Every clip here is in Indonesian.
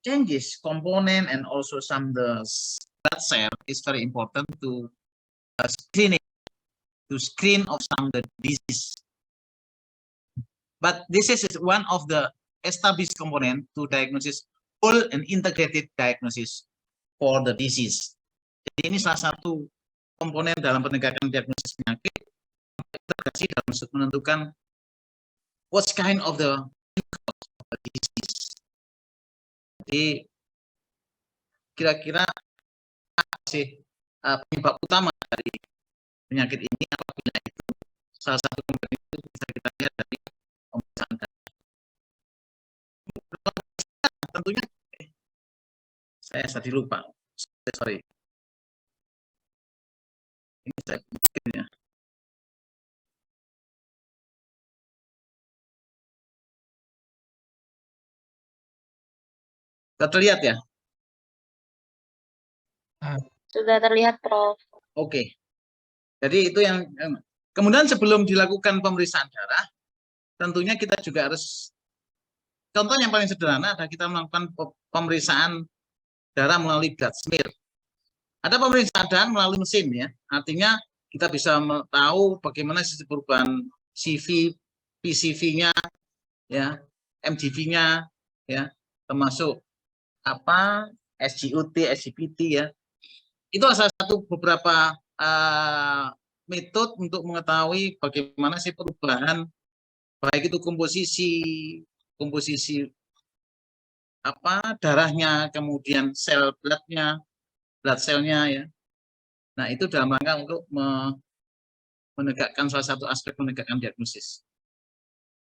changes component and also some the blood cell is very important to screen of some the disease. But this is one of the established component to diagnosis full and integrated diagnosis for the disease. Jadi ini salah satu komponen dalam penegakan diagnosis penyakit integrasi dalam menentukan what kind of the disease. Jadi kira-kira apa sih penyebab utama dari penyakit ini, apabila itu salah satu komponen itu bisa kita lihat dari pemeriksaan darah. Tentunya saya tadi lupa, sorry. Ini saya bikin ya. Sudah terlihat ya? Sudah terlihat, Prof. Oke. Jadi itu yang kemudian sebelum dilakukan pemeriksaan darah, tentunya kita juga harus, contoh yang paling sederhana adalah kita melakukan pemeriksaan darah melalui blood smear. Ada pemeriksaan darah melalui mesin ya, artinya kita bisa tahu bagaimana sisi perubahan CV, PCV-nya, ya, MGV-nya, ya, termasuk apa SGOT, SGPT ya. Itu salah satu beberapa metode untuk mengetahui bagaimana sih perubahan baik itu komposisi apa darahnya, kemudian sel blood cell-nya ya. Nah, itu dalam rangka untuk menegakkan salah satu aspek menegakkan diagnosis.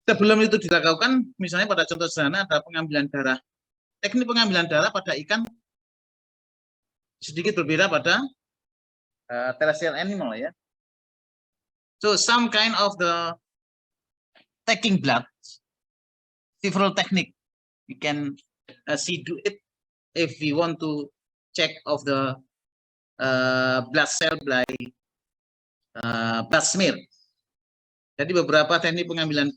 Sebelum itu dilakukan, misalnya pada contoh sederhana ada pengambilan darah. Teknik pengambilan darah pada ikan sedikit berbeda pada terrestrial animal ya. So some kind of the taking blood, several technique we can see do it if we want to check of the blood cell by blood smear. Jadi beberapa teknik pengambilan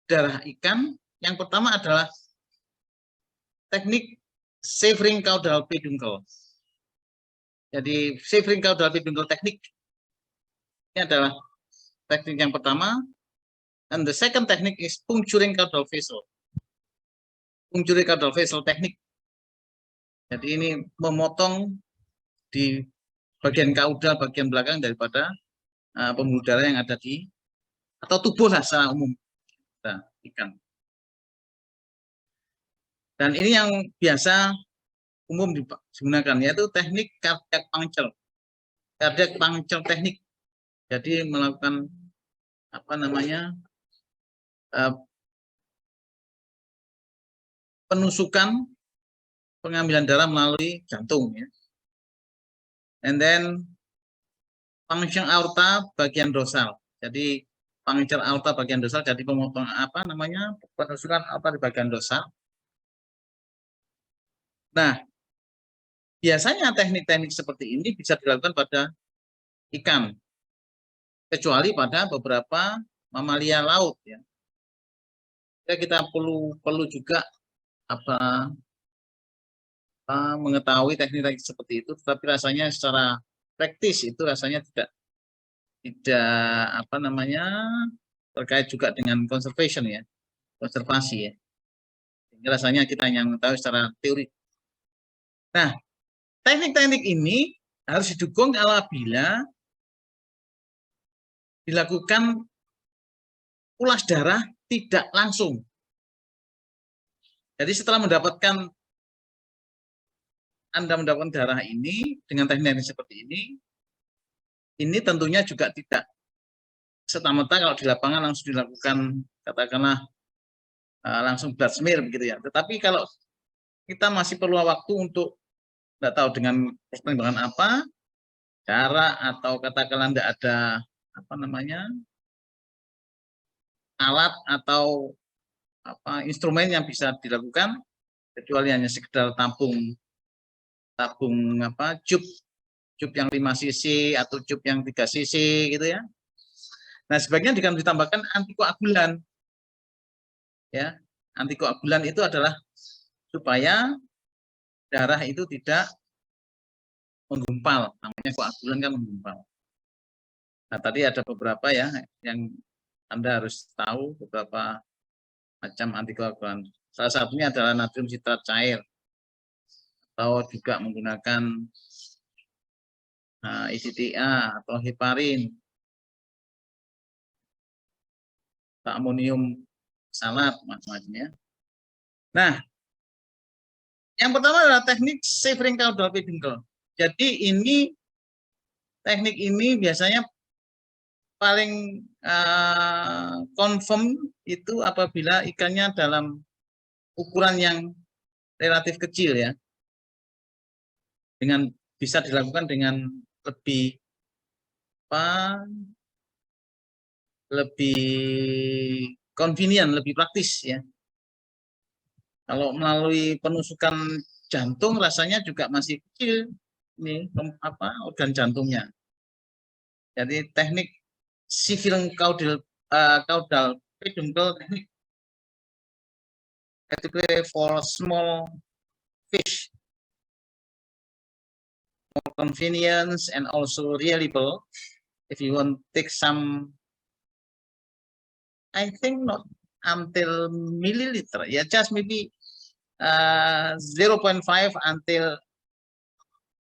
darah ikan. Yang pertama adalah teknik severing caudal peduncle. Jadi severing caudal peduncle teknik ini adalah teknik yang pertama. And the second technique is puncturing caudal vessel. Puncturing caudal vessel teknik. Jadi ini memotong di bagian kaudal bagian belakang daripada pembuluh darah yang ada di atau tubuh lah secara umum ikan. Dan ini yang biasa umum digunakan yaitu teknik cardiac puncture. Cardiac puncture teknik. Jadi melakukan apa namanya penusukan pengambilan darah melalui jantung ya. And then puncture aorta bagian dorsal. Jadi puncture aorta bagian dorsal jadi pemotong apa namanya penusukan aorta di bagian dorsal. Nah, biasanya teknik-teknik seperti ini bisa dilakukan pada ikan, kecuali pada beberapa mamalia laut ya. Kita perlu juga mengetahui teknik-teknik seperti itu, tetapi rasanya secara praktis itu rasanya tidak apa namanya terkait juga dengan conservation ya, konservasi ya. Sehingga rasanya kita hanya mengetahui secara teori. Nah, teknik-teknik ini harus didukung apabila dilakukan ulas darah tidak langsung. Jadi setelah Anda mendapatkan darah ini dengan teknik seperti ini tentunya juga tidak serta-merta kalau di lapangan langsung dilakukan katakanlah langsung blood smear begitu ya. Tetapi kalau kita masih perlu waktu untuk tidak tahu dengan pertimbangan apa, cara atau katakanlah tidak ada apa namanya alat atau apa instrumen yang bisa dilakukan kecuali hanya sekedar tabung apa cup yang 5 cc atau cup yang 3 cc gitu ya. Nah, sebaiknya ditambahkan antikoagulan. Ya, antikoagulan itu adalah supaya darah itu tidak menggumpal, namanya koagulan kan menggumpal. Nah, tadi ada beberapa ya yang Anda harus tahu, beberapa macam antikoagulan. Salah satunya adalah natrium sitrat cair, atau juga menggunakan ECTA atau heparin, amonium salat, macam-macamnya. Nah, yang pertama adalah teknik Severing caudal peduncle. Jadi teknik ini biasanya paling confirm itu apabila ikannya dalam ukuran yang relatif kecil ya, dengan bisa dilakukan dengan lebih convenient, lebih praktis ya. Kalau melalui penusukan jantung rasanya juga masih kecil ini organ jantungnya. Jadi teknik Severing caudal peduncle teknik particularly for small fish, more convenience and also reliable. If you want to take some, I think not until milliliter, yeah, just maybe 0.5 until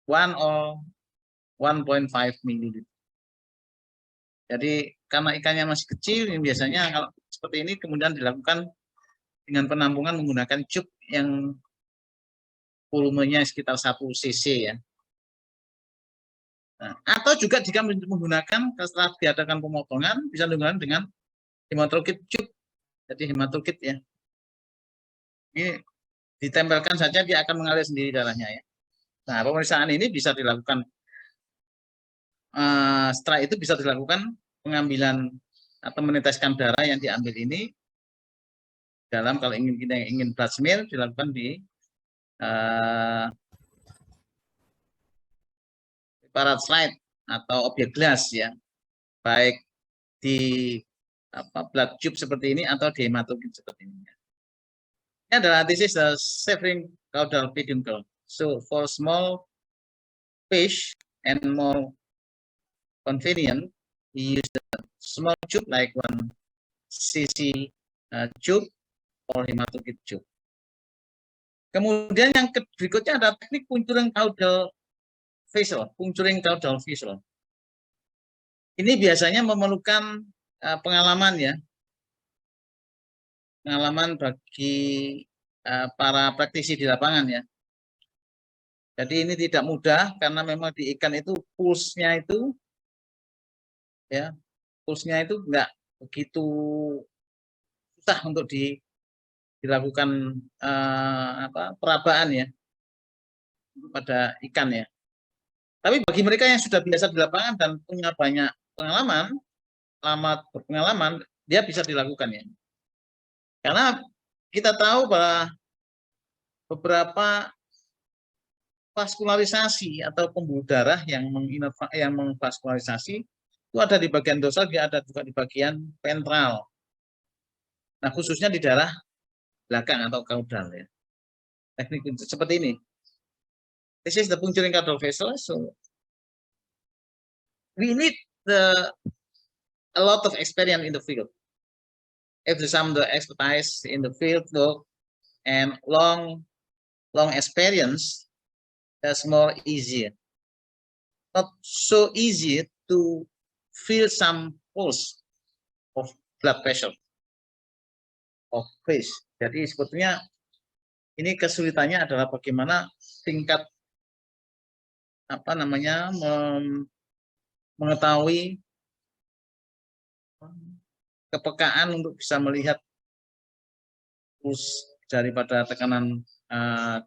1 or 1.5 milliliter. Jadi karena ikannya masih kecil, biasanya kalau seperti ini kemudian dilakukan dengan penampungan menggunakan cup yang volumenya sekitar 1 cc ya. Nah, atau juga jika menggunakan setelah diadakan pemotongan bisa digunakan dengan hematokrit cup. Jadi hematokrit ya. Ini ditempelkan saja, dia akan mengalir sendiri darahnya ya. Nah, pemeriksaan ini bisa dilakukan setelah itu bisa dilakukan pengambilan atau meneteskan darah yang diambil ini dalam, kalau kita ingin blood smear, dilakukan di preparat slide atau objek gelas ya, baik di blood tube seperti ini atau di hematokrit seperti ini. Ini adalah this is the Severing caudal peduncle. So for small fish and more convenient, we use the small tube like 1 cc tube or hematokrit tube. Kemudian yang berikutnya ada teknik puncturing caudal vessel. Puncturing caudal vessel. Ini biasanya memerlukan pengalaman ya, pengalaman bagi para praktisi di lapangan ya. Jadi ini tidak mudah karena memang di ikan itu pulsnya itu enggak begitu susah untuk dilakukan perabaan ya pada ikan ya. Tapi bagi mereka yang sudah biasa di lapangan dan punya banyak pengalaman, lama berpengalaman, dia bisa dilakukan ya. Karena kita tahu bahwa beberapa vaskularisasi atau pembuluh darah yang mengvaskularisasi itu ada di bagian dorsal, dia ada juga di bagian ventral. Nah, khususnya di daerah belakang atau caudal ya. Teknik seperti ini. This is the puncturing caudal vessel. So we need a lot of experience in the field. If some the expertise in the field though, and long experience, that's more easier. Not so easy to feel some pulse of blood pressure of fish. Jadi sebetulnya ini kesulitannya adalah bagaimana tingkat mengetahui kepekaan untuk bisa melihat puls daripada tekanan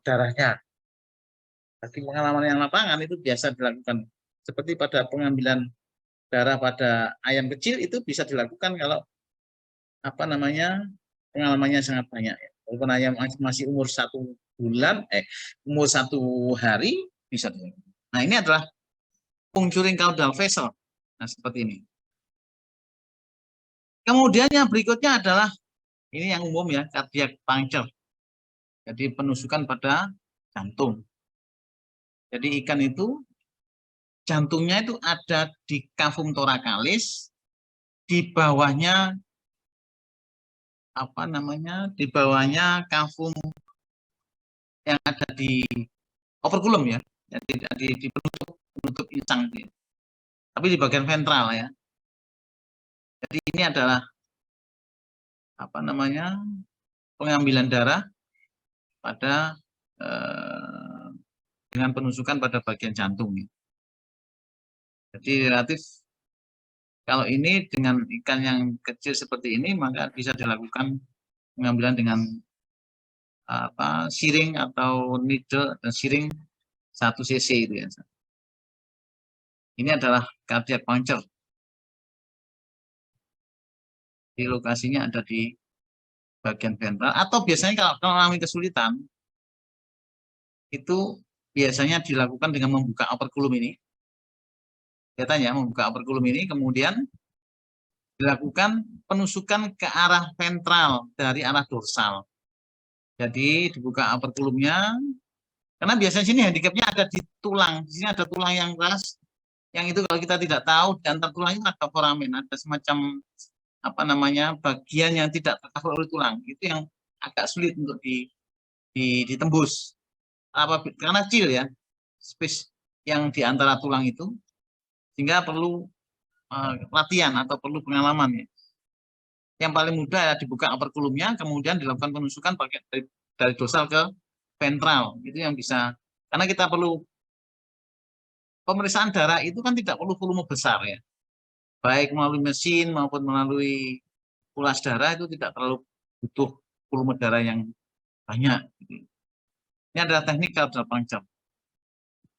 darahnya. Bagi pengalaman yang lapangan itu biasa dilakukan. Seperti pada pengambilan darah pada ayam kecil itu bisa dilakukan kalau pengalamannya sangat banyak. Walaupun ayam masih umur 1 bulan, umur 1 hari bisa dilakukan. Nah, ini adalah puncturing caudal vessel. Nah, seperti ini. Kemudian yang berikutnya adalah ini yang umum ya, cardiac puncture. Jadi penusukan pada jantung. Jadi ikan itu jantungnya itu ada di cavum thoracalis, di bawahnya apa namanya? Di bawahnya cavum yang ada di operculum ya. Jadi di penutup insang ya. Tapi di bagian ventral ya. Jadi ini adalah apa namanya? Pengambilan darah pada dengan penusukan pada bagian jantung. Ya. Jadi relatif kalau ini dengan ikan yang kecil seperti ini maka bisa dilakukan pengambilan dengan siring atau needle dan siring 1 cc itu ya. Ini adalah cardiac puncture. Di lokasinya ada di bagian ventral atau biasanya kalau mengalami kesulitan itu biasanya dilakukan dengan membuka operculum ini. Biasanya membuka operculum ini kemudian dilakukan penusukan ke arah ventral dari arah dorsal. Jadi dibuka operculumnya karena biasanya sini handicapnya ada di tulang. Di sini ada tulang yang keras. Yang itu kalau kita tidak tahu di antar tulang itu ada foramen, ada semacam apa namanya bagian yang tidak tercover oleh tulang. Itu yang agak sulit untuk ditembus. Karena kecil ya, space yang di antara tulang itu, sehingga perlu latihan atau perlu pengalaman ya. Yang paling mudah ya dibuka operculumnya, kemudian dilakukan penusukan pakai dari dorsal ke ventral. Itu yang bisa, karena kita perlu pemeriksaan darah itu kan tidak perlu volume besar ya. Baik melalui mesin maupun melalui ulas darah itu tidak terlalu butuh volume darah yang banyak. Ini adalah teknik cardiac puncture.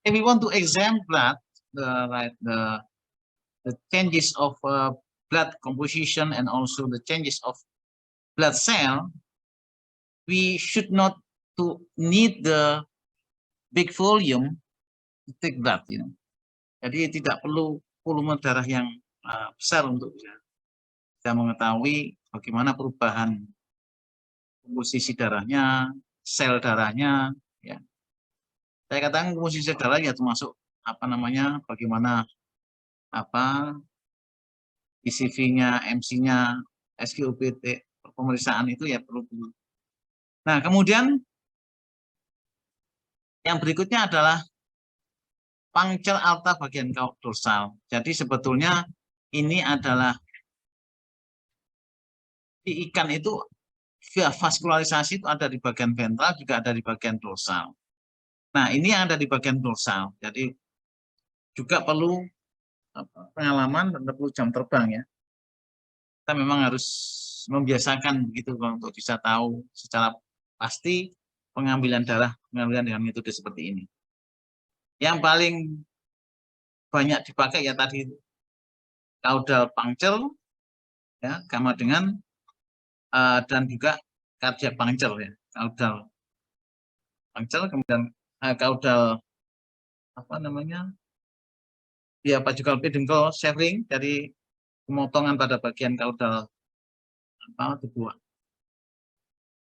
If we want to examine blood, the changes of blood composition and also the changes of blood cell, we should not to need the big volume to take blood. Jadi tidak perlu volume darah yang besar untuk bisa mengetahui bagaimana perubahan komposisi darahnya, sel darahnya. Ya. Saya katakan komposisi darah ya termasuk apa namanya, bagaimana ICV-nya, MC-nya, SGOPT, pemeriksaan itu ya perlu. Nah, kemudian yang berikutnya adalah puncture alta bagian dorsal. Jadi sebetulnya ini adalah di ikan itu vaskularisasi itu ada di bagian ventral, juga ada di bagian dorsal. Nah, ini yang ada di bagian dorsal. Jadi juga perlu pengalaman dan perlu jam terbang ya. Kita memang harus membiasakan begitu untuk bisa tahu secara pasti pengambilan dengan metode seperti ini. Yang paling banyak dipakai ya tadi caudal puncture ya, sama dengan dan juga cardiac puncture ya, caudal puncture, kemudian caudal apa namanya? Ya, vagal peduncle severing dari pemotongan pada bagian caudal tubuh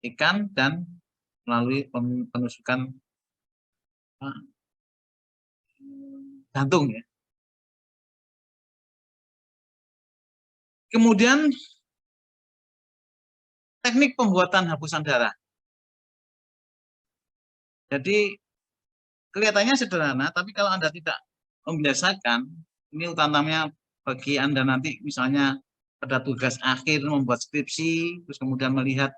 ikan dan melalui penusukan jantung ya. Kemudian teknik pembuatan hapusan darah. Jadi kelihatannya sederhana, tapi kalau Anda tidak membiasakan, ini utamanya bagi Anda nanti misalnya pada tugas akhir membuat skripsi, terus kemudian melihat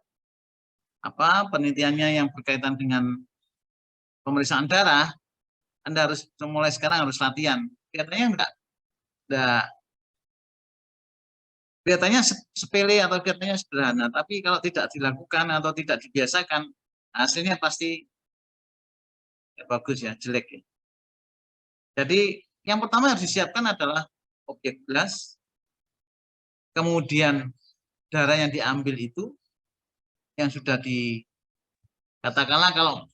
penelitiannya yang berkaitan dengan pemeriksaan darah, Anda harus mulai sekarang harus latihan. Kelihatannya sepele atau kelihatannya sederhana, tapi kalau tidak dilakukan atau tidak dibiasakan, hasilnya pasti bagus ya, jelek ya. Jadi yang pertama harus disiapkan adalah objek gelas, kemudian darah yang diambil itu yang sudah katakanlah kalau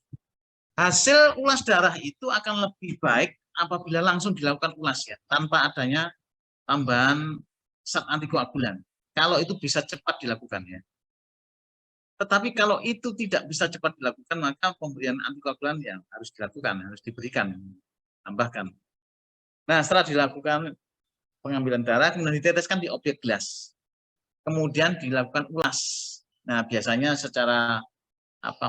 hasil ulas darah itu akan lebih baik apabila langsung dilakukan ulas ya, tanpa adanya tambahan zat antikoagulan. Kalau itu bisa cepat dilakukan ya. Tetapi kalau itu tidak bisa cepat dilakukan, maka pemberian antikoagulan yang harus dilakukan, harus diberikan, tambahkan. Nah, setelah dilakukan pengambilan darah, kemudian diteteskan di objek gelas. Kemudian dilakukan ulas. Nah, biasanya secara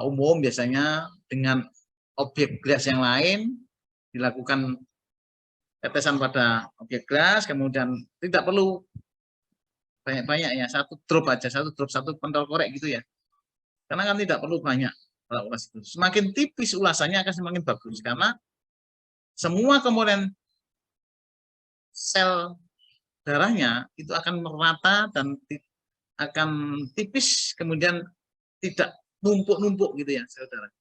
umum biasanya dengan objek gelas yang lain dilakukan tetesan pada objek gelas, kemudian tidak perlu banyak-banyak ya, satu drop aja, satu pentol korek gitu ya. Karena kan tidak perlu banyak ulas itu. Semakin tipis ulasannya akan semakin bagus karena semua komponen sel darahnya itu akan merata dan akan tipis, kemudian tidak numpuk-numpuk gitu ya sel darah.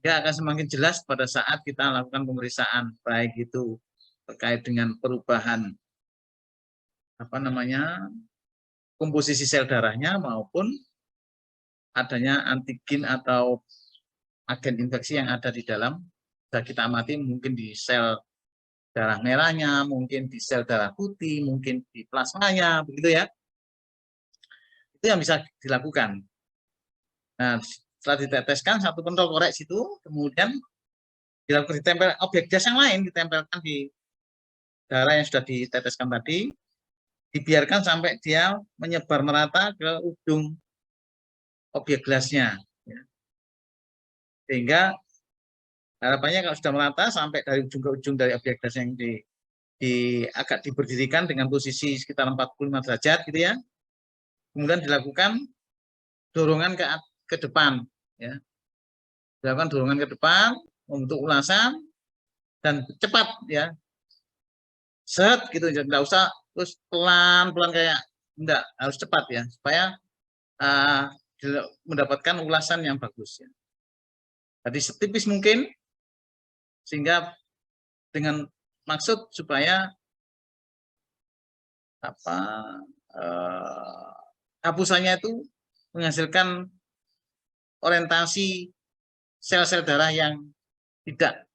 Dia akan semakin jelas pada saat kita lakukan pemeriksaan, baik itu terkait dengan perubahan komposisi sel darahnya maupun adanya antigen atau agen infeksi yang ada di dalam. Bisa kita amati mungkin di sel darah merahnya, mungkin di sel darah putih, mungkin di plasmanya, begitu ya. Itu yang bisa dilakukan. Nah, setelah diteteskan satu pentol korek situ, kemudian dilakukan ditempel objek gas yang lain, ditempelkan di darah yang sudah diteteskan tadi, dibiarkan sampai dia menyebar merata ke ujung objek gelasnya. Sehingga harapannya kalau sudah merata sampai dari ujung ke ujung dari objek gas yang agak diberdirikan dengan posisi sekitar 45 derajat gitu ya. Kemudian dilakukan dorongan ke depan ya. Dilakukan dorongan ke depan untuk ulasan dan cepat ya. Set gitu, enggak usah terus pelan-pelan kayak enggak, harus cepat ya supaya mendapatkan ulasan yang bagus ya. Jadi setipis mungkin sehingga dengan maksud supaya hapusannya itu menghasilkan orientasi sel-sel darah yang tidak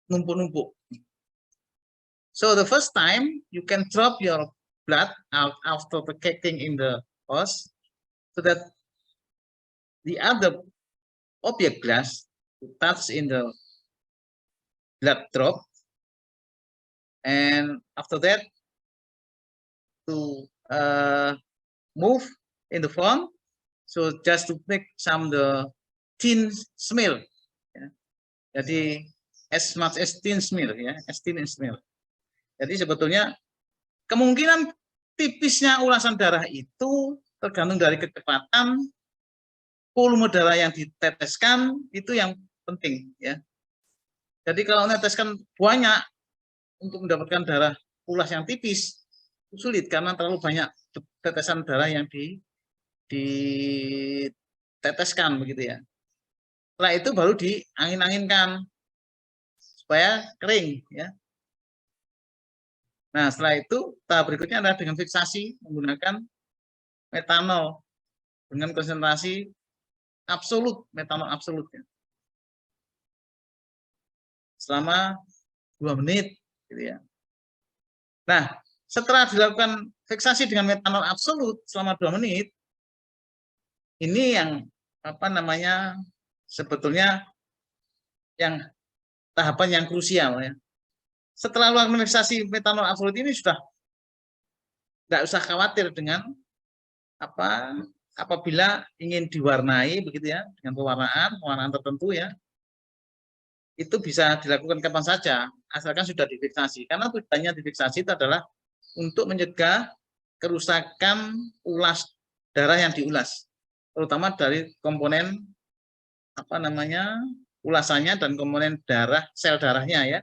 numpuk-numpuk. So the first time you can drop your blood out after the cacking in the hose so that the other object glass touch in the blood drop, and after that to move in the form, so just to make some the thin smear ya. Jadi as much as thin smear ya, as thin smear. Jadi sebetulnya kemungkinan tipisnya ulasan darah itu tergantung dari kecepatan volume darah yang diteteskan, itu yang penting ya. Jadi kalau meneteskan banyak untuk mendapatkan darah ulas yang tipis sulit karena terlalu banyak tetesan darah yang diteteskan begitu ya. Setelah itu baru diangin-anginkan supaya kering ya. Nah, setelah itu tahap berikutnya adalah dengan fiksasi menggunakan metanol dengan konsentrasi absolut, metanol absolutnya. Selama 2 menit gitu ya. Nah, setelah dilakukan fiksasi dengan metanol absolut selama 2 menit, ini yang sebetulnya yang tahapan yang krusial ya. Setelah melakukan fiksasi metanol absolut ini sudah nggak usah khawatir dengan apabila ingin diwarnai begitu ya, dengan pewarnaan tertentu ya. Itu bisa dilakukan kapan saja asalkan sudah difiksasi. Karena tujuannya difiksasi itu adalah untuk mencegah kerusakan ulas darah yang diulas, terutama dari komponen ulasannya dan komponen darah, sel darahnya ya.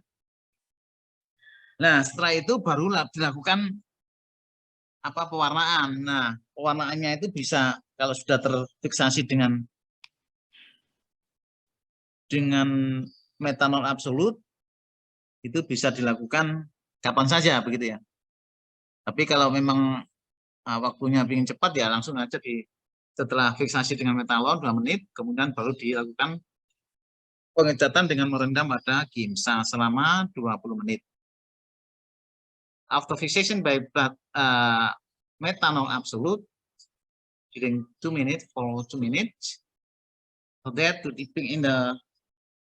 Nah, setelah itu baru dilakukan pewarnaan. Nah, pewarnaannya itu bisa kalau sudah terfiksasi dengan metanol absolut itu bisa dilakukan kapan saja begitu ya. Tapi kalau memang waktunya ingin cepat ya langsung aja setelah fiksasi dengan metanol 2 menit, kemudian baru dilakukan pengecatan dengan merendam pada gimsa selama 20 menit. After fixation by blood methanol absolute, during 2 minutes for 2 minutes. For that to dipping in the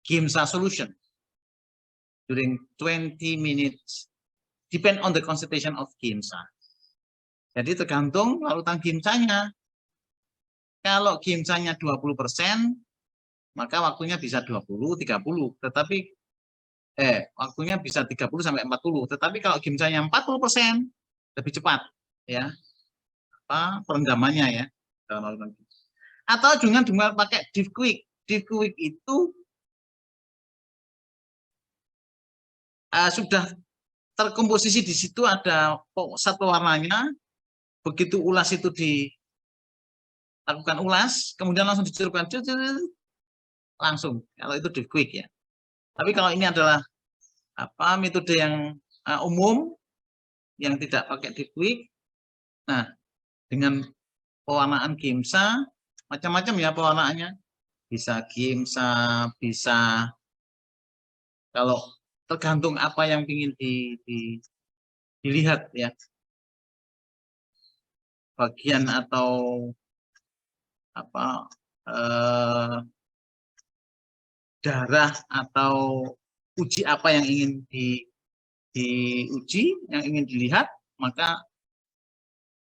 GIMSA solution during 20 minutes, depend on the concentration of GIMSA. Jadi tergantung larutan GIMSA-nya. Kalau GIMSA-nya 20%, maka waktunya bisa 20, 30. Tetapi waktunya bisa 30 sampai 40. Tetapi kalau GIMSA-nya 40%, lebih cepat ya. Perendamannya ya dalam larutan GIMSA. Atau dengan pakai Div Quick. Div Quick itu sudah terkomposisi di situ, ada satu warnanya. Begitu ulas itu dilakukan ulas, kemudian langsung dicelupkan langsung. Kalau itu Div Quick ya. Tapi kalau ini adalah metode yang umum yang tidak pakai Div Quick. Nah, dengan pewarnaan GIMSA macam-macam ya pewarnaannya. Bisa GIMSA, bisa kalau tergantung apa yang ingin dilihat ya. Bagian atau darah atau uji apa yang ingin diuji, yang ingin dilihat, maka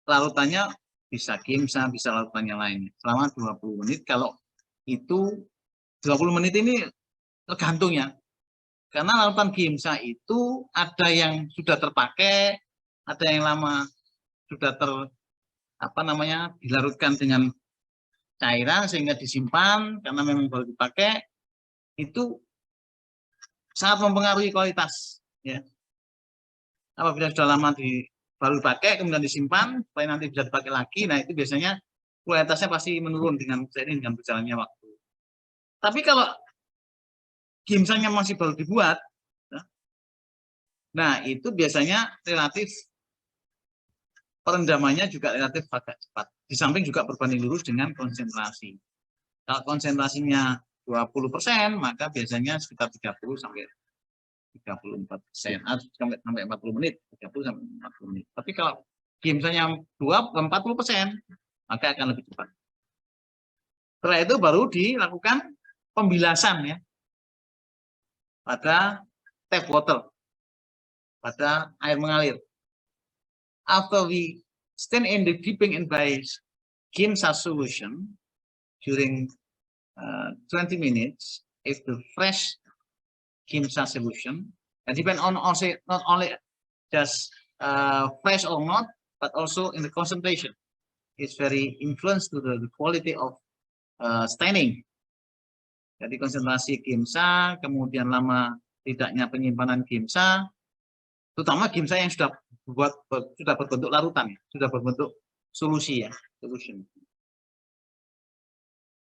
larutannya bisa GIMSA, bisa larutannya lain selama 20 menit. Kalau itu 20 menit ini tergantung ya, karena larutan GIMSA itu ada yang sudah terpakai, ada yang lama sudah dilarutkan dengan cairan sehingga disimpan karena memang baru dipakai. Itu sangat mempengaruhi kualitas ya. Apabila sudah lama baru dipakai kemudian disimpan supaya nanti bisa dipakai lagi, nah itu biasanya kualitasnya pasti menurun dengan berjalannya waktu. Tapi kalau GIMSA-nya masih baru dibuat, nah itu biasanya relatif perendamannya juga relatif agak cepat. Di samping juga berbanding lurus dengan konsentrasi. Kalau konsentrasinya 20%, maka biasanya sekitar 30 sampai 34%, sampai 40 menit, 30 sampai 40 menit. Tapi kalau GIMSA-nya 40%, maka akan lebih cepat. Setelah itu baru dilakukan pembilasan ya pada tap water, pada air mengalir. After we stand in the dipping in by GIMSA solution during 20 minutes, if the fresh GIMSA solution, and depend on also not only just fresh or not, but also in the concentration. It's very influenced to the quality of staining. Jadi konsentrasi GIMSA, kemudian lama tidaknya penyimpanan GIMSA, terutama GIMSA yang sudah berbentuk larutan, sudah berbentuk solusi ya, solution.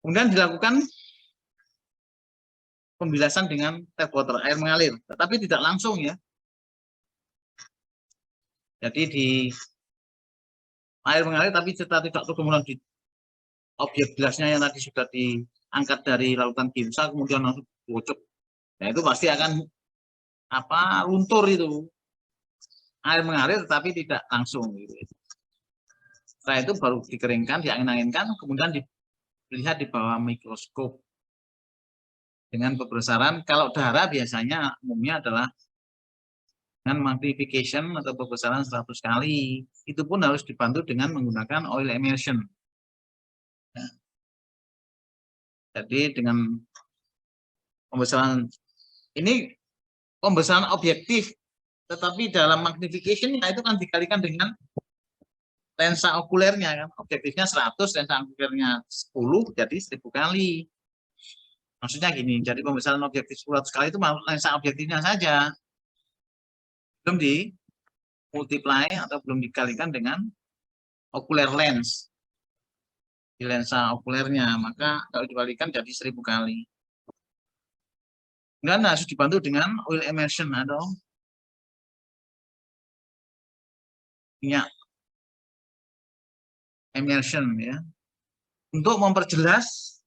Kemudian dilakukan pembilasan dengan tap water, air mengalir, tetapi tidak langsung ya. Jadi di air mengalir, tapi setelah tidak kemudian di objek bilasnya yang tadi sudah diangkat dari larutan GIMSA kemudian langsung bocok. Nah itu pasti akan luntur itu. Air mengalir tetapi tidak langsung gitu. Setelah itu baru dikeringkan, diangin-anginkan, kemudian dilihat di bawah mikroskop dengan pembesaran. Kalau darah biasanya umumnya adalah dengan magnification atau pembesaran 100 kali. Itu pun harus dibantu dengan menggunakan oil emulsion. Nah, jadi dengan pembesaran ini pembesaran objektif, tetapi dalam magnification itu kan dikalikan dengan lensa okulernya kan. Objektifnya 100, lensa okulernya 10, jadi 1000 kali. Maksudnya gini, jadi pembesaran objektif 100 kali itu lensa objektifnya saja. Belum di multiply atau belum dikalikan dengan ocular lens. Di lensa okulernya, maka kalau dikalikan jadi 1000 kali. Kemudian harus dibantu dengan oil emulsion atau minyak emulsion ya, untuk memperjelas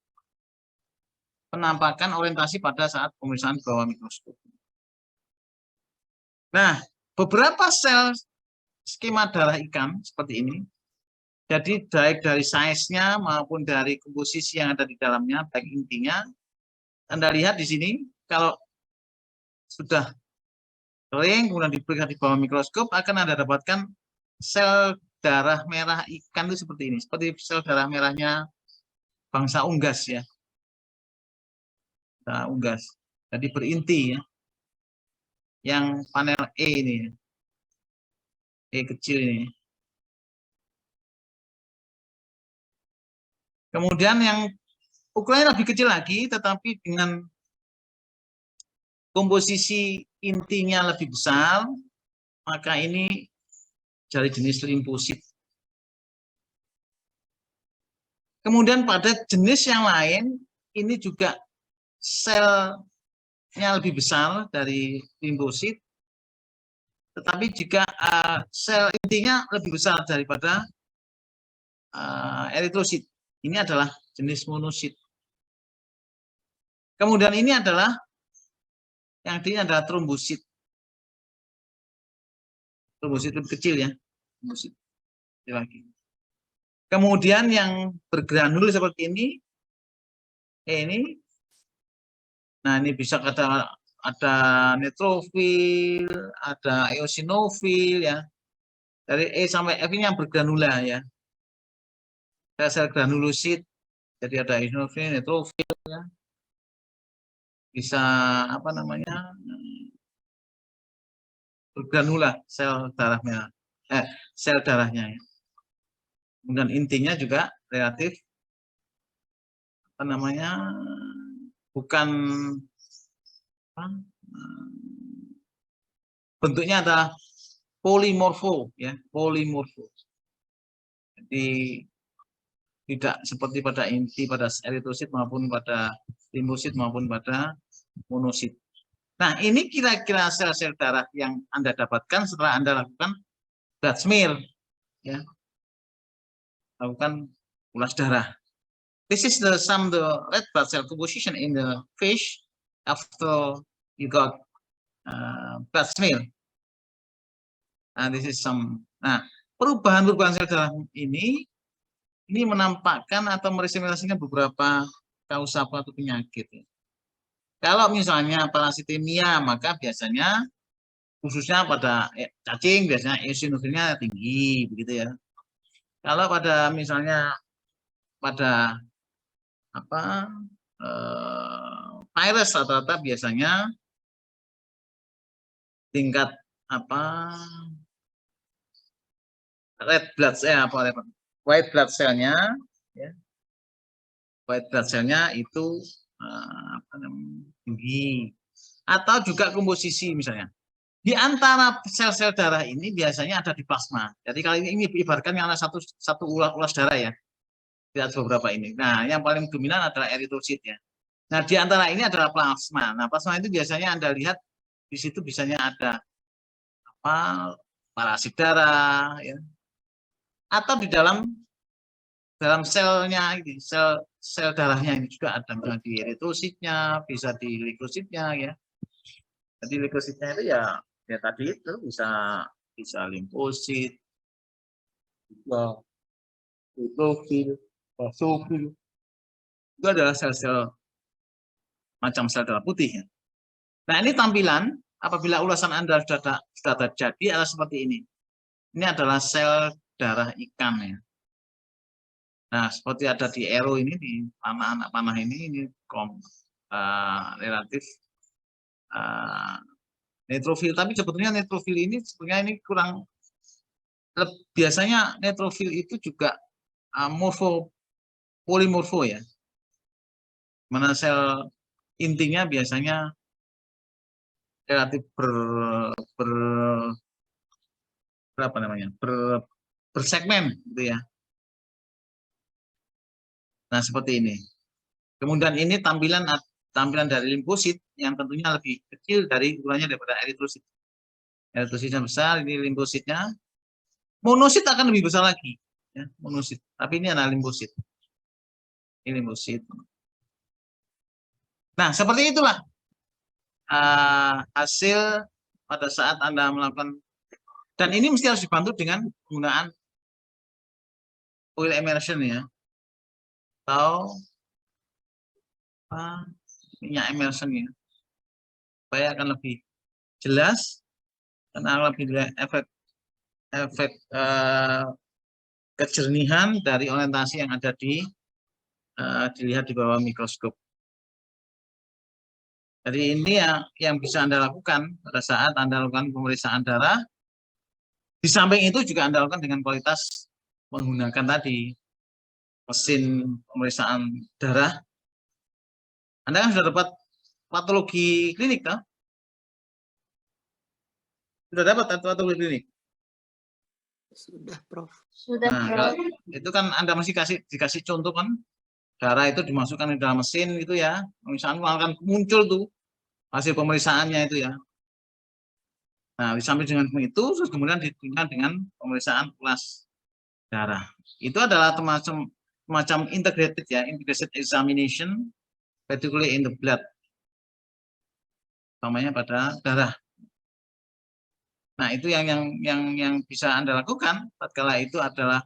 penampakan orientasi pada saat pemeriksaan di bawah mikroskop. Nah, beberapa sel skema darah ikan seperti ini Jadi baik dari size-nya maupun dari komposisi yang ada di dalamnya, baik intinya, Anda lihat di sini, kalau sudah kering, kemudian diperiksa di bawah mikroskop, akan Anda dapatkan sel darah merah ikan itu seperti ini. Seperti sel darah merahnya bangsa unggas ya. Unggas. Jadi berinti ya. Yang panel E ini. E kecil ini. Kemudian yang ukurannya lebih kecil lagi, tetapi dengan komposisi intinya lebih besar, maka ini dari jenis limfosit. Kemudian pada jenis yang lain, ini juga selnya lebih besar dari limfosit, tetapi jika sel intinya lebih besar daripada eritrosit. Ini adalah jenis monosit. Kemudian ini adalah yang ini adalah trombosit. Trombosit lebih kecil ya. Trombosit lagi. Kemudian yang bergranul seperti ini, nah ini bisa ada neutrofil, ada eosinofil ya. Dari E sampai F ini yang bergranula ya. Sel granulosit, jadi ada eosinofil, neutrofil ya. Bisa apa namanya? Bergranula sel darahnya. Sel darahnya ya. Kemudian intinya juga relatif apa namanya? Bukan bentuknya adalah polimorfo ya, polimorfo. Jadi tidak seperti pada inti pada eritrosit maupun pada limfosit maupun pada monosit. Nah, ini kira-kira sel-sel darah yang Anda dapatkan setelah Anda lakukan blood smear ya. Lakukan ulas darah. This is the red blood cell composition in the fish after you got blood smear. Nah, perubahan sel darah ini menampakkan atau merepresentasikan beberapa kausa atau penyakit. Kalau misalnya parasitemia, maka biasanya khususnya pada cacing biasanya eosinofilnya tinggi, begitu ya. Kalau pada misalnya pada virus rata-rata biasanya tingkat white blood cell-nya ya. White blood cell-nya itu tinggi. Atau juga komposisi misalnya. Di antara sel-sel darah ini biasanya ada di plasma. Jadi kali ini ibaratkan yang ada satu ulas darah ya. Tidak beberapa ini. Nah, yang paling dominan adalah eritrosit ya. Nah, di antara ini adalah plasma. Nah, plasma itu biasanya Anda lihat di situ biasanya ada parasit darah ya. Atau di dalam selnya ini, sel darahnya ini juga ada misalnya di eritrositnya, bisa di leukositnya ya. Jadi leukositnya itu ya tadi itu bisa limfosit, neutrofil, basofil. Itu adalah sel-sel macam sel darah putih ya. Nah, ini tampilan apabila ulasan Anda sudah terjadi adalah seperti ini. Ini adalah sel darah ikan ya. Nah, seperti ada di arrow ini di anak panah ini relatif neutrofil, tapi sebetulnya neutrofil ini sebenarnya ini kurang. Biasanya neutrofil itu juga polimorfo ya. Mana sel intinya biasanya relatif bersegmen gitu ya. Nah, seperti ini. Kemudian ini tampilan dari limfosit yang tentunya lebih kecil dari ukurannya daripada eritrosit. Eritrositnya besar, ini limfositnya. Monosit akan lebih besar lagi, ya, monosit. Tapi ini adalah limfosit. Ini limfosit. Nah, seperti itulah hasil pada saat Anda melakukan, dan ini mesti harus dibantu dengan penggunaan oil immersion ya, atau minyak immersion ya, supaya akan lebih jelas karena lebih efek kejernihan dari orientasi yang ada dilihat di bawah mikroskop. Jadi ini yang bisa Anda lakukan pada saat Anda lakukan pemeriksaan darah. Di samping itu juga Anda lakukan dengan kualitas menggunakan tadi mesin pemeriksaan darah. Anda kan sudah dapat patologi klinik, kan? Sudah dapat patologi klinik? Sudah, Prof. Sudah, Nah, Prof. itu kan Anda mesti dikasih contoh kan, darah itu dimasukkan ke dalam mesin gitu ya. Misalnya akan muncul tuh hasil pemeriksaannya itu ya. Nah, disamping dengan itu, terus kemudian ditunjukkan dengan pemeriksaan kelas darah. Itu adalah semacam integrated ya, integrated examination, particularly in the blood, namanya pada darah. Nah, itu yang bisa Anda lakukan tatkala itu adalah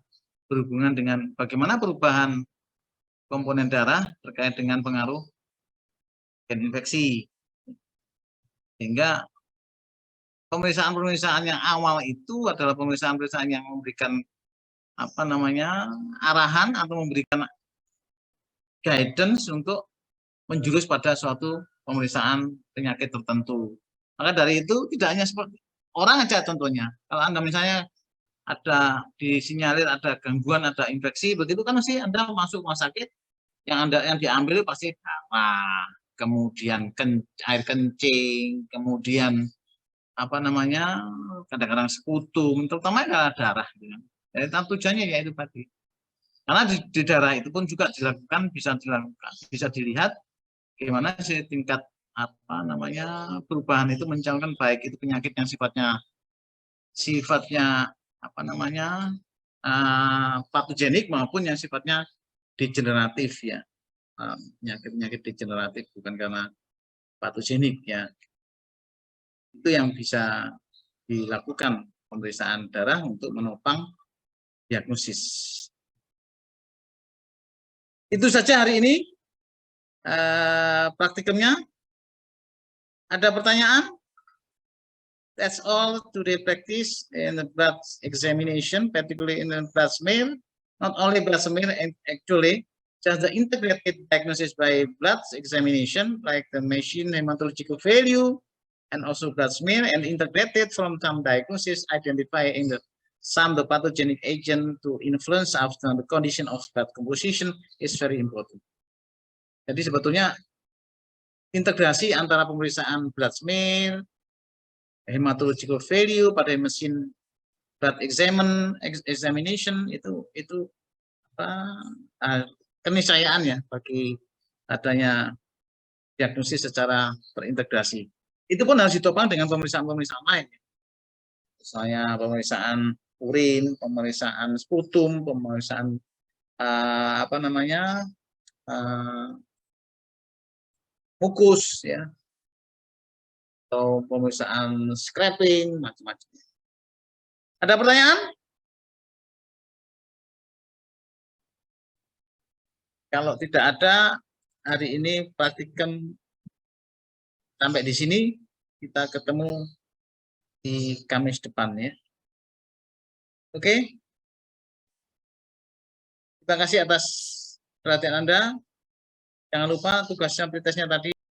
berhubungan dengan bagaimana perubahan komponen darah terkait dengan pengaruh gen infeksi. Sehingga pemeriksaan-pemeriksaan yang awal itu adalah pemeriksaan-pemeriksaan yang memberikan arahan atau memberikan guidance untuk menjurus pada suatu pemeriksaan penyakit tertentu. Maka dari itu tidak hanya seperti orang aja contohnya. Kalau Anda misalnya ada disinyalir ada gangguan, ada infeksi, begitu kan mesti Anda masuk rumah sakit, yang diambil pasti darah, kemudian air kencing, kemudian kadang-kadang sekutum, terutama kalau darah. Jadi tujuannya ya itu tadi. Karena di darah itu pun juga bisa dilihat bagaimana sih tingkat perubahan itu mencalonkan, baik itu penyakit yang sifatnya patogenik maupun yang sifatnya degeneratif ya, penyakit degeneratif bukan karena patogenik ya. Itu yang bisa dilakukan pemeriksaan darah untuk menopang diagnosis. Itu saja hari ini praktikumnya. Ada pertanyaan? That's all today practice in the blood examination, particularly in the blood smear. Not only blood smear, and actually just the integrated diagnosis by blood examination, like the machine hematological value, and also blood smear, and integrated from some diagnosis identifying some pathogenic agent to influence after the condition of blood composition is very important. Jadi sebetulnya integrasi antara pemeriksaan blood smear, hematological value pada mesin blood examination itu keniscayaan ya bagi adanya diagnosis secara terintegrasi. Itu pun harus ditopang dengan pemeriksaan-pemeriksaan lain. Misalnya pemeriksaan urin, pemeriksaan sputum, pemeriksaan mukus ya, atau pemeriksaan scraping, macam-macam. Ada pertanyaan? Kalau tidak ada, hari ini praktikum sampai di sini. Kita ketemu di Kamis depan ya. Oke. Terima kasih atas perhatian Anda. Jangan lupa tugasnya pretesnya tadi